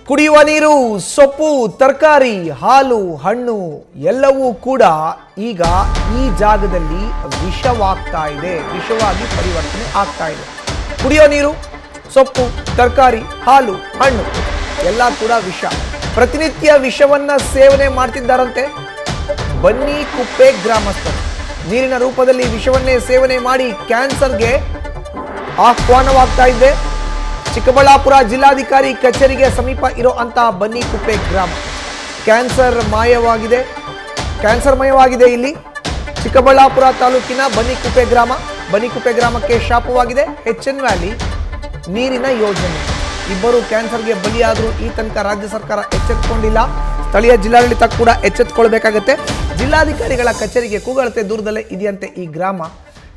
ಕುಡಿಯುವ ನೀರು, ಸೊಪ್ಪು, ತರಕಾರಿ, ಹಾಲು, ಹಣ್ಣು ಎಲ್ಲವೂ ಕೂಡ ಈಗ ಈ ಜಾಗದಲ್ಲಿ ವಿಷವಾಗ್ತಾ ಇದೆ, ವಿಷವಾಗಿ ಪರಿವರ್ತನೆ ಆಗ್ತಾ ಇದೆ. ಕುಡಿಯೋ ನೀರು, ಸೊಪ್ಪು, ತರಕಾರಿ, ಹಾಲು, ಹಣ್ಣು ಎಲ್ಲ ಕೂಡ ವಿಷ. ಪ್ರತಿನಿತ್ಯ ವಿಷವನ್ನ ಸೇವನೆ ಮಾಡ್ತಿದ್ದಾರಂತೆ ಬನ್ನಿಕುಪ್ಪೆ ಗ್ರಾಮಸ್ಥರು. ನೀರಿನ ರೂಪದಲ್ಲಿ ವಿಷವನ್ನೇ ಸೇವನೆ ಮಾಡಿ ಕ್ಯಾನ್ಸರ್ಗೆ ಆಹ್ವಾನವಾಗ್ತಾ ಇದೆ. ಚಿಕ್ಕಬಳ್ಳಾಪುರ ಜಿಲ್ಲಾಧಿಕಾರಿ ಕಚೇರಿಗೆ ಸಮೀಪ ಇರೋ ಅಂತ ಬನ್ನಿಕುಪ್ಪೆ ಗ್ರಾಮ ಕ್ಯಾನ್ಸರ್ ಮಯವಾಗಿದೆ. ಇಲ್ಲಿ ಚಿಕ್ಕಬಳ್ಳಾಪುರ ತಾಲೂಕಿನ ಬನ್ನಿಕುಪ್ಪೆ ಗ್ರಾಮಕ್ಕೆ ಶಾಪವಾಗಿದೆ ಎಚ್ಎನ್ ವ್ಯಾಲಿ ನೀರಿನ ಯೋಜನೆ. ಇಬ್ಬರು ಕ್ಯಾನ್ಸರ್ಗೆ ಬಲಿಯಾದರೂ ಈ ತನಕ ರಾಜ್ಯ ಸರ್ಕಾರ ಎಚ್ಚೆತ್ತುಕೊಂಡಿಲ್ಲ. ಸ್ಥಳೀಯ ಜಿಲ್ಲಾಡಳಿತ ಕೂಡ ಎಚ್ಚೆತ್ತುಕೊಳ್ಬೇಕಾಗತ್ತೆ. ಜಿಲ್ಲಾಧಿಕಾರಿಗಳ ಕಚೇರಿಗೆ ಕೂಗಳತೆ ದೂರದಲ್ಲೇ ಇದೆಯಂತೆ ಈ ಗ್ರಾಮ.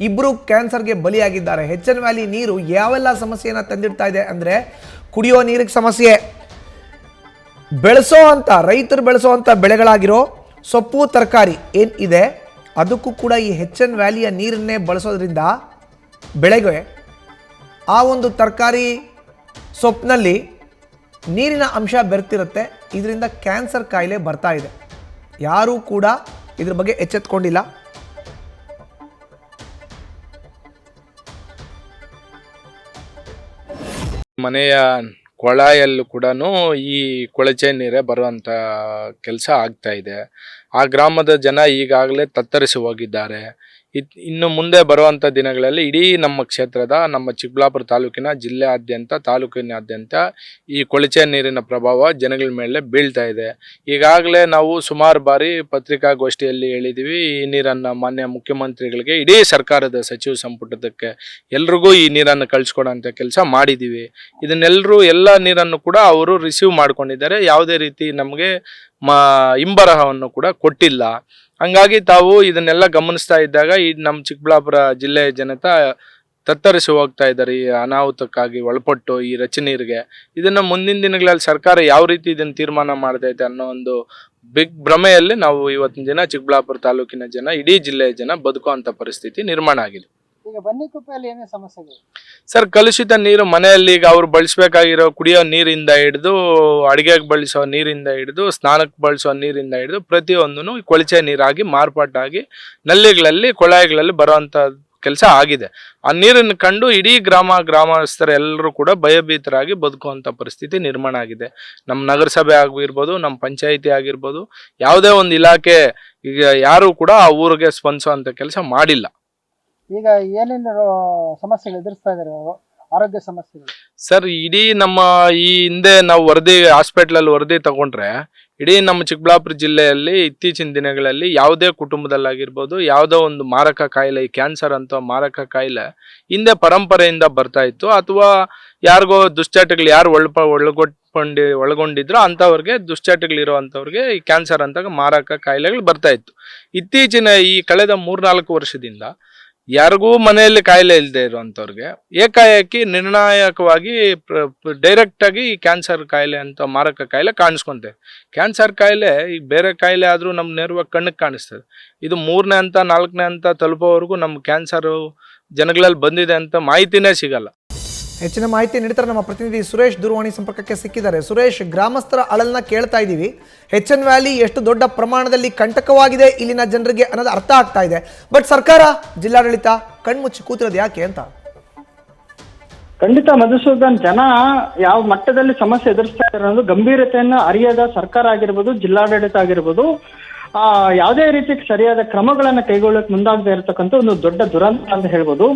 ಇಬ್ಬರು ಕ್ಯಾನ್ಸರ್ಗೆ ಬಲಿಯಾಗಿದ್ದಾರೆ. ಎಚ್ಎನ್ ವ್ಯಾಲಿ ನೀರು ಯಾವೆಲ್ಲ ಸಮಸ್ಯೆಯನ್ನು ತಂದಿಡ್ತಾ ಇದೆ ಅಂದರೆ, ಕುಡಿಯೋ ನೀರಿಗೆ ಸಮಸ್ಯೆ, ರೈತರು ಬೆಳೆಸೋ ಅಂಥ ಬೆಳೆಗಳಾಗಿರೋ ಸೊಪ್ಪು ತರಕಾರಿ ಏನಿದೆ ಅದಕ್ಕೂ ಕೂಡ ಈ ಎಚ್ಎನ್ ವ್ಯಾಲಿಯ ನೀರನ್ನೇ ಬಳಸೋದ್ರಿಂದ ಬೆಳೆಗೆ ಆ ಒಂದು ತರಕಾರಿ ಸೊಪ್ಪಿನಲ್ಲಿ ನೀರಿನ ಅಂಶ ಬೆರ್ತಿರುತ್ತೆ. ಇದರಿಂದ ಕ್ಯಾನ್ಸರ್ ಕಾಯಿಲೆ ಬರ್ತಾ ಇದೆ. ಯಾರೂ ಕೂಡ ಇದ್ರ ಬಗ್ಗೆ ಎಚ್ಚೆತ್ತುಕೊಂಡಿಲ್ಲ. ಮನೆಯ ಕೊಳಾಯಲ್ಲೂ ಕೂಡ ಈ ಕೊಳಚೆ ನೀರೇ ಬರುವಂಥ ಕೆಲಸ ಆಗ್ತಾ ಇದೆ. ಆ ಗ್ರಾಮದ ಜನ ಈಗಾಗಲೇ ತತ್ತರಿಸಿ ಹೋಗಿದ್ದಾರೆ. ಇನ್ನು ಮುಂದೆ ಬರುವಂಥ ದಿನಗಳಲ್ಲಿ ಇಡೀ ನಮ್ಮ ಕ್ಷೇತ್ರದ, ನಮ್ಮ ಚಿಕ್ಕಬಳ್ಳಾಪುರ ತಾಲೂಕಿನ, ಜಿಲ್ಲೆಯಾದ್ಯಂತ, ತಾಲೂಕಿನಾದ್ಯಂತ ಈ ಕೊಳಚೆ ನೀರಿನ ಪ್ರಭಾವ ಜನಗಳ ಮೇಲೆ ಬೀಳ್ತಾ ಇದೆ. ಈಗಾಗಲೇ ನಾವು ಸುಮಾರು ಬಾರಿ ಪತ್ರಿಕಾಗೋಷ್ಠಿಯಲ್ಲಿ ಹೇಳಿದ್ದೀವಿ, ಈ ನೀರನ್ನು ಮಾನ್ಯ ಮುಖ್ಯಮಂತ್ರಿಗಳಿಗೆ, ಇಡೀ ಸರ್ಕಾರದ ಸಚಿವ ಸಂಪುಟಕ್ಕೆ ಎಲ್ರಿಗೂ ಈ ನೀರನ್ನು ಕಳಿಸ್ಕೊಡೋಂಥ ಕೆಲಸ ಮಾಡಿದ್ದೀವಿ. ಇದನ್ನೆಲ್ಲರೂ ಎಲ್ಲ ನೀರನ್ನು ಕೂಡ ಅವರು ರಿಸೀವ್ ಮಾಡ್ಕೊಂಡಿದ್ದಾರೆ. ಯಾವುದೇ ರೀತಿ ನಮಗೆ ಹಿಂಬರಹವನ್ನು ಕೂಡ ಕೊಟ್ಟಿಲ್ಲ. ಹಂಗಾಗಿ ತಾವು ಇದನ್ನೆಲ್ಲ ಗಮನಿಸ್ತಾ ಇದ್ದಾಗ ಈ ನಮ್ಮ ಚಿಕ್ಕಬಳ್ಳಾಪುರ ಜಿಲ್ಲೆಯ ಜನತೆ ತತ್ತರಿಸಿ ಹೋಗ್ತಾ ಇದ್ದಾರೆ ಈ ಅನಾಹುತಕ್ಕಾಗಿ ಒಳಪಟ್ಟು ಈ ನೀರಿಗೆ. ಇದನ್ನು ಮುಂದಿನ ದಿನಗಳಲ್ಲಿ ಸರ್ಕಾರ ಯಾವ ರೀತಿ ಇದನ್ನು ತೀರ್ಮಾನ ಮಾಡ್ತೈತೆ ಅನ್ನೋ ಒಂದು ಬಿಗ್ ಭ್ರಮೆಯಲ್ಲಿ ನಾವು ಇವತ್ತಿನ ದಿನ ಚಿಕ್ಕಬಳ್ಳಾಪುರ ತಾಲೂಕಿನ ಜನ, ಇಡೀ ಜಿಲ್ಲೆಯ ಜನ ಬದುಕುವಂಥ ಪರಿಸ್ಥಿತಿ ನಿರ್ಮಾಣ ಆಗಿದೆ. ಈಗ ಬನ್ನಿಕುಪ್ಪೆಯಲ್ಲಿ ಏನೇ ಸಮಸ್ಯೆಗಳು ಸರ್? ಕಲುಷಿತ ನೀರು ಮನೆಯಲ್ಲಿ ಈಗ ಅವ್ರು ಬಳಸಬೇಕಾಗಿರೋ ಕುಡಿಯೋ ನೀರಿಂದ ಹಿಡಿದು, ಅಡುಗೆಗೆ ಬಳಸೋ ನೀರಿಂದ ಹಿಡಿದು, ಸ್ನಾನಕ್ಕೆ ಬಳಸೋ ನೀರಿಂದ ಹಿಡಿದು ಪ್ರತಿಯೊಂದೂ ಕೊಳಚೆ ನೀರಾಗಿ ಮಾರ್ಪಾಟಾಗಿ ನಲ್ಲಿಗಳಲ್ಲಿ, ಕೊಳಾಯಿಗಳಲ್ಲಿ ಬರುವಂಥ ಕೆಲಸ ಆಗಿದೆ. ಆ ನೀರನ್ನು ಕಂಡು ಇಡೀ ಗ್ರಾಮಸ್ಥರೆಲ್ಲರೂ ಕೂಡ ಭಯಭೀತರಾಗಿ ಬದುಕುವಂಥ ಪರಿಸ್ಥಿತಿ ನಿರ್ಮಾಣ ಆಗಿದೆ. ನಮ್ಮ ನಗರಸಭೆ ಆಗಿರ್ಬೋದು, ನಮ್ಮ ಪಂಚಾಯಿತಿ ಆಗಿರ್ಬೋದು, ಯಾವುದೇ ಒಂದು ಇಲಾಖೆ ಈಗ ಯಾರೂ ಕೂಡ ಆ ಊರಿಗೆ ಸ್ಪಂದಿಸುವಂಥ ಕೆಲಸ ಮಾಡಿಲ್ಲ. ಈಗ ಏನೇನು ಸಮಸ್ಯೆಗಳು ಎದುರಿಸ್ತಾ ಇದ್ದಾರೆ ಆರೋಗ್ಯ ಸಮಸ್ಯೆಗಳು? ಸರ್, ಇಡೀ ನಮ್ಮ ಈ ಹಿಂದೆ ನಾವು ಹಾಸ್ಪಿಟ್ಲಲ್ಲಿ ವರದಿ ತಗೊಂಡ್ರೆ, ಇಡೀ ನಮ್ಮ ಚಿಕ್ಕಬಳ್ಳಾಪುರ ಜಿಲ್ಲೆಯಲ್ಲಿ ಇತ್ತೀಚಿನ ದಿನಗಳಲ್ಲಿ ಯಾವುದೇ ಕುಟುಂಬದಲ್ಲಾಗಿರ್ಬೋದು, ಯಾವುದೋ ಒಂದು ಮಾರಕ ಕಾಯಿಲೆ, ಈ ಕ್ಯಾನ್ಸರ್ ಅಂತ ಮಾರಕ ಕಾಯಿಲೆ ಹಿಂದೆ ಪರಂಪರೆಯಿಂದ ಬರ್ತಾ ಇತ್ತು. ಅಥವಾ ಯಾರಿಗೋ ದುಶ್ಚಟಗಳು ಯಾರು ಒಳಗೊಂಡಿದ್ರು ಅಂಥವ್ರಿಗೆ, ದುಶ್ಚಟಗಳಿರೋವಂಥವ್ರಿಗೆ ಈ ಕ್ಯಾನ್ಸರ್ ಅಂತ ಮಾರಕ ಕಾಯಿಲೆಗಳು ಬರ್ತಾ ಇತ್ತು. ಇತ್ತೀಚಿನ ಈ ಕಳೆದ 3-4 ವರ್ಷದಿಂದ ಯಾರಿಗೂ ಮನೆಯಲ್ಲಿ ಕಾಯಿಲೆ ಇಲ್ಲದೆ ಇರುವಂಥವ್ರಿಗೆ ಏಕಾಏಕಿ ನಿರ್ಣಾಯಕವಾಗಿ ಡೈರೆಕ್ಟ್ ಆಗಿ ಈ ಕ್ಯಾನ್ಸರ್ ಕಾಯಿಲೆ ಅಂತ ಮಾರಕ ಕಾಯಿಲೆ ಕಾಣಿಸ್ಕೊಂತೇವೆ. ಕ್ಯಾನ್ಸರ್ ಕಾಯಿಲೆ ಈಗ ಬೇರೆ ಕಾಯಿಲೆ ಆದರೂ ನಮ್ಮ ನೇರವಾಗಿ ಕಣ್ಣಿಗೆ ಕಾಣಿಸ್ತದೆ. ಇದು 3ನೇ ಹಂತ 4ನೇ ಹಂತ ತಲುಪೋವರೆಗೂ ನಮ್ಮ ಕ್ಯಾನ್ಸರು ಜನಗಳಲ್ಲಿ ಬಂದಿದೆ ಅಂತ ಮಾಹಿತಿನೇ ಸಿಗಲ್ಲ. ಹೆಚ್ಚಿನ ಮಾಹಿತಿ ನೀಡ್ತಾರೆ ನಮ್ಮ ಪ್ರತಿನಿಧಿ ಸುರೇಶ್ ದೂರವಾಣಿ ಸಂಪರ್ಕಕ್ಕೆ ಸಿಕ್ಕಿದ್ದಾರೆ. ಸುರೇಶ್, ಗ್ರಾಮಸ್ಥರ ಅಳಲನ್ನ ಕೇಳ್ತಾ ಇದ್ದೀವಿ. ಎಚ್ಎನ್ ವ್ಯಾಲಿ ಎಷ್ಟು ದೊಡ್ಡ ಪ್ರಮಾಣದಲ್ಲಿ ಕಂಟಕವಾಗಿದೆ ಇಲ್ಲಿನ ಜನರಿಗೆ ಅನ್ನೋದು ಅರ್ಥ ಆಗ್ತಾ ಇದೆ. ಬಟ್ ಸರ್ಕಾರ, ಜಿಲ್ಲಾಡಳಿತ ಕಣ್ಮುಚ್ಚಿ ಕೂತಿರೋದು ಯಾಕೆ ಅಂತ? ಖಂಡಿತ ಮಧುಸೂದನ್, ಜನ ಯಾವ ಮಟ್ಟದಲ್ಲಿ ಸಮಸ್ಯೆ ಎದುರಿಸ್ತಾ ಇದ್ದಾರೆ ಅನ್ನೋದು ಗಂಭೀರತೆಯನ್ನು ಅರಿಯದ ಸರ್ಕಾರ ಆಗಿರ್ಬೋದು, ಜಿಲ್ಲಾಡಳಿತ ಆಗಿರ್ಬೋದು, ಯಾವುದೇ ರೀತಿ ಸರಿಯಾದ ಕ್ರಮಗಳನ್ನ ಕೈಗೊಳ್ಳಕ್ಕೆ ಮುಂದಾಗದೆ ಇರತಕ್ಕಂಥ ಒಂದು ದೊಡ್ಡ ದುರಂತ ಅಂತ ಹೇಳ್ಬೋದು.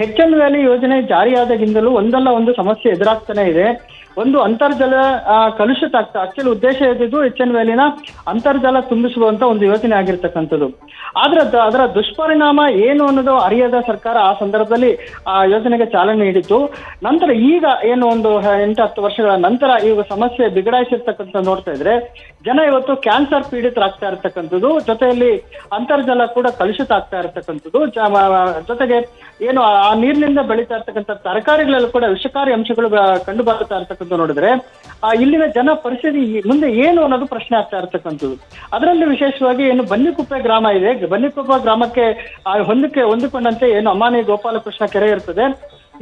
ಎಚ್ಎನ್ ವ್ಯಾಲಿ ಯೋಜನೆ ಜಾರಿಯಾದಾಗಿಂದಲೂ ಒಂದಲ್ಲ ಒಂದು ಸಮಸ್ಯೆ ಎದುರಾಗ್ತಾನೆ ಇದೆ. ಒಂದು ಅಂತರ್ಜಲ ಕಲುಷಿತ ಆಗ್ತಾ, ಆಕ್ಚುಲಿ ಉದ್ದೇಶ ಇದ್ದಿದ್ದು ಎಚ್ಎನ್ ವ್ಯಾಲಿನ ಅಂತರ್ಜಲ ತುಂಬಿಸುವಂತ ಒಂದು ಯೋಜನೆ ಆಗಿರ್ತಕ್ಕಂಥದ್ದು. ಆದ್ರೆ ಅದರ ದುಷ್ಪರಿಣಾಮ ಏನು ಅನ್ನೋದು ಅರಿಯದ ಸರ್ಕಾರ ಆ ಸಂದರ್ಭದಲ್ಲಿ ಆ ಯೋಜನೆಗೆ ಚಾಲನೆ ನೀಡಿತ್ತು. ನಂತರ ಈಗ ಏನು ಒಂದು 8-10 ವರ್ಷಗಳ ನಂತರ ಈಗ ಸಮಸ್ಯೆ ಬಿಗಡಾಯಿಸಿರ್ತಕ್ಕಂಥ ನೋಡ್ತಾ ಇದ್ರೆ, ಜನ ಇವತ್ತು ಕ್ಯಾನ್ಸರ್ ಪೀಡಿತರಾಗ್ತಾ ಇರ್ತಕ್ಕಂಥದ್ದು, ಜೊತೆಯಲ್ಲಿ ಅಂತರ್ಜಲ ಕೂಡ ಕಲುಷಿತ ಆಗ್ತಾ ಇರ್ತಕ್ಕಂಥದ್ದು, ಜೊತೆಗೆ ಏನು ಆ ನೀರಿನಿಂದ ಬೆಳೀತಾ ಇರ್ತಕ್ಕಂಥ ತರಕಾರಿಗಳಲ್ಲೂ ಕೂಡ ವಿಷಕಾರಿ ಅಂಶಗಳು ಕಂಡು ಬರ್ತಾ ಇರ್ತಕ್ಕಂಥ ನೋಡಿದ್ರೆ, ಇಲ್ಲಿನ ಜನ ಪರಿಸ್ಥಿತಿ ಮುಂದೆ ಏನು ಅನ್ನೋದು ಪ್ರಶ್ನೆ ಆಗ್ತಾ ಇರ್ತಕ್ಕಂಥದ್ದು. ಅದರಲ್ಲಿ ವಿಶೇಷವಾಗಿ ಏನು ಬನ್ನಿಕುಪ್ಪೆ ಗ್ರಾಮ ಇದೆ, ಬನ್ನಿಕುಪ್ಪೆ ಗ್ರಾಮಕ್ಕೆ ಹೊಂದಿಕೊಂಡಂತೆ ಏನು ಅಮಾನಿ ಗೋಪಾಲಕೃಷ್ಣ ಕೆರೆ ಇರ್ತದೆ.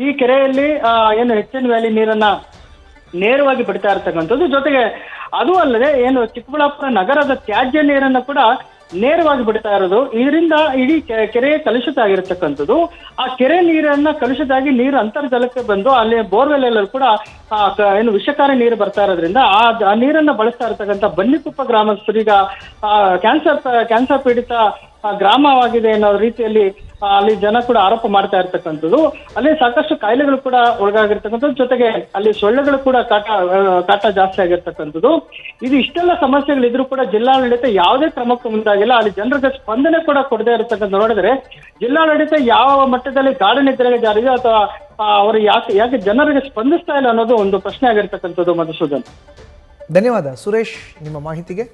ಈ ಕೆರೆಯಲ್ಲಿ ಏನು ಎಚ್ಎನ್ ವ್ಯಾಲಿ ನೀರನ್ನ ನೇರವಾಗಿ ಬಿಡ್ತಾ ಇರ್ತಕ್ಕಂಥದ್ದು. ಜೊತೆಗೆ ಅದು ಅಲ್ಲದೆ ಏನು ಚಿಕ್ಕಬಳ್ಳಾಪುರ ನಗರದ ತ್ಯಾಜ್ಯ ನೀರನ್ನು ಕೂಡ ನೇರವಾಗಿ ಬಿಡ್ತಾ ಇರೋದು. ಇದರಿಂದ ಇಡೀ ಕೆರೆ ಕಲುಷಿತ ಆಗಿರತಕ್ಕಂಥದ್ದು. ಆ ಕೆರೆ ನೀರನ್ನ ಕಲುಷಿತಾಗಿ ನೀರು ಅಂತರ್ಜಲಕ್ಕೆ ಬಂದು ಅಲ್ಲಿ ಬೋರ್ವೆಲ್ ಎಲ್ಲರೂ ಕೂಡ ಏನು ವಿಷಕಾರಿ ನೀರು ಬರ್ತಾ ಇರೋದ್ರಿಂದ ಆ ನೀರನ್ನ ಬಳಸ್ತಾ ಇರತಕ್ಕಂಥ ಬನ್ನಿಕೊಪ್ಪ ಗ್ರಾಮಸ್ಥರೀಗ ಕ್ಯಾನ್ಸರ್ ಪೀಡಿತ ಗ್ರಾಮವಾಗಿದೆ ಅನ್ನೋ ರೀತಿಯಲ್ಲಿ ಅಲ್ಲಿ ಜನ ಕೂಡ ಆರೋಪ ಮಾಡ್ತಾ ಇರ್ತಕ್ಕಂಥದ್ದು. ಅಲ್ಲಿ ಸಾಕಷ್ಟು ಕಾಯಿಲೆಗಳು ಕೂಡ ಒಳಗಾಗಿರ್ತಕ್ಕಂಥದ್ದು. ಜೊತೆಗೆ ಅಲ್ಲಿ ಸೊಳ್ಳೆಗಳು ಕೂಡ ಕಾಟ ಜಾಸ್ತಿ ಆಗಿರ್ತಕ್ಕಂಥದ್ದು. ಇದು ಇಷ್ಟೆಲ್ಲ ಸಮಸ್ಯೆಗಳಿದ್ರು ಕೂಡ ಜಿಲ್ಲಾಡಳಿತ ಯಾವುದೇ ಕ್ರಮಕ್ಕೂ ಮುಂದಾಗಿಲ್ಲ. ಅಲ್ಲಿ ಜನರಿಗೆ ಸ್ಪಂದನೆ ಕೂಡ ಕೊಡದೇ ಇರತಕ್ಕಂಥ ನೋಡಿದ್ರೆ ಜಿಲ್ಲಾಡಳಿತ ಯಾವ ಮಟ್ಟದಲ್ಲಿ ಗಾಢ ನಿದ್ರೆಗೆ ಜಾರಿದೆ ಅಥವಾ ಅವರು ಯಾಕೆ ಜನರಿಗೆ ಸ್ಪಂದಿಸ್ತಾ ಇಲ್ಲ ಅನ್ನೋದು ಒಂದು ಪ್ರಶ್ನೆ ಆಗಿರ್ತಕ್ಕಂಥದ್ದು. ಮಧುಸೂದನ್, ಧನ್ಯವಾದ ಸುರೇಶ್ ನಿಮ್ಮ ಮಾಹಿತಿಗೆ.